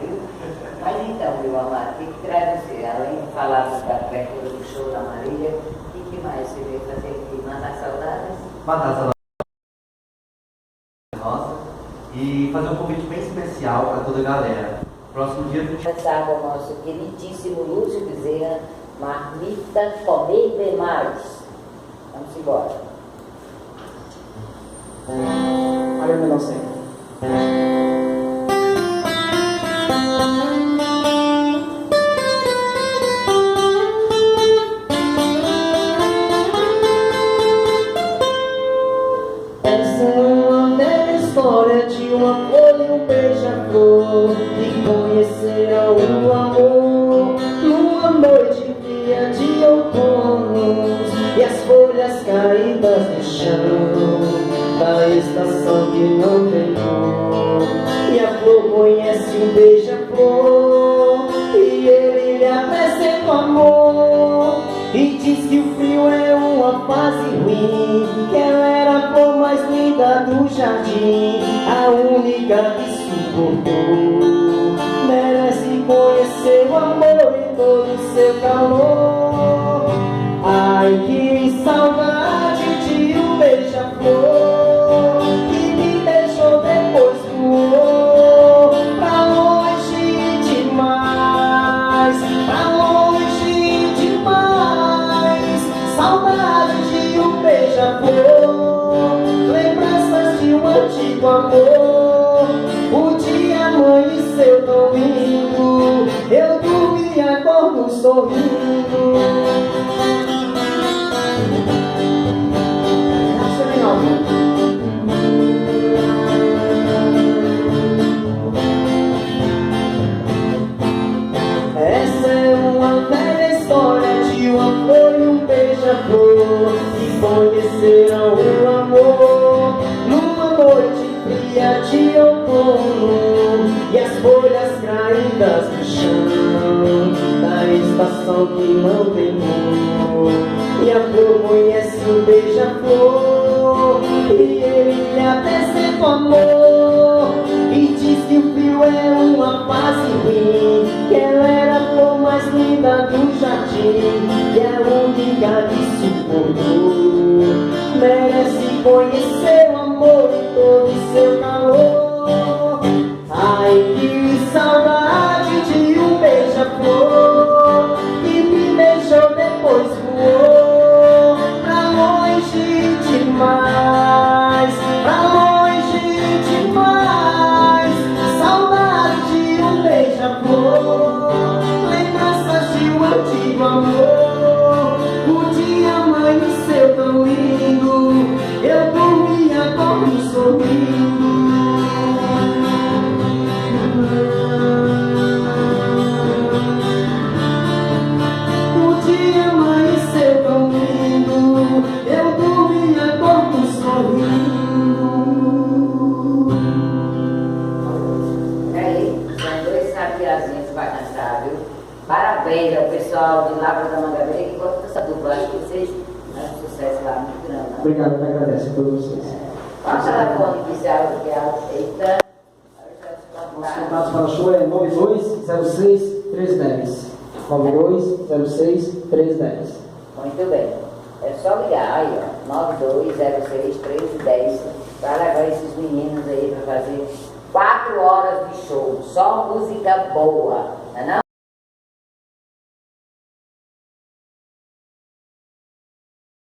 viu? Mas então, meu amado, o que traz você? Além de falar da abertura do show da Marília, o que mais você veio fazer aqui? Matar saudades? Matar saudades nossa e fazer um convite bem especial para toda a galera. Próximo dia 20. Começar com o nosso queridíssimo Lúcio Bezerra, Marmita Comer Demais. Vamos embora. Olha o menor sempre. Essa é uma velha história de uma flor e um beija-flor que conheceram o amor numa noite fria de outono, e as folhas caídas no chão da estação que não tem cor. E a flor conhece o beija-flor e ele lhe apresenta o amor, e diz que o frio é uma fase ruim, que ela era a flor mais linda do jardim, a única que suportou. Merece conhecer o amor e todo o seu calor. Ai, que saudade de um beija-flor que me deixou depois voou pra longe demais, pra longe demais. Saudade de um beija-flor, lembranças de um antigo amor. O dia amanheceu tão lindo, eu durmo e acordo sorrindo. Essa é uma velha história de uma flor e um beija-flor que conheceram o amor numa noite fria de outono, e as folhas caídas no chão da estação que não tem cor. E a flor conhece o beija-flor e ele lhe apresenta o amor, e diz que o frio é uma fase ruim, que ela era a flor mais linda do jardim, e a única que suportou. Merece conhecer o amor e todo o seu calor. Ai, que saudade de um beija-flor que me deixou depois voou pra longe demais, pra longe demais. Saudade de um beija-flor, lembranças de um antigo amor. O dia amanheceu tão lindo, eu dormi e acordo sorrindo. O dia amanheceu tão lindo, eu durmo e acordo sorrindo. Aí, são dois sabiazinhos para cantar, viu? Parabéns ao pessoal de Lavra da Mangabeira que gosta dessa dupla. Acho que vocês fizeram um sucesso lá muito grande. Né? Obrigado, eu agradeço a todos vocês. Qual o telefone oficial que é aceita? Nossos contatos para o show é 9206-310. 9206-310. Muito bem. É só ligar aí, ó. 9206-1310 para levar esses meninos aí para fazer 4 horas de show. Só música boa, não é não?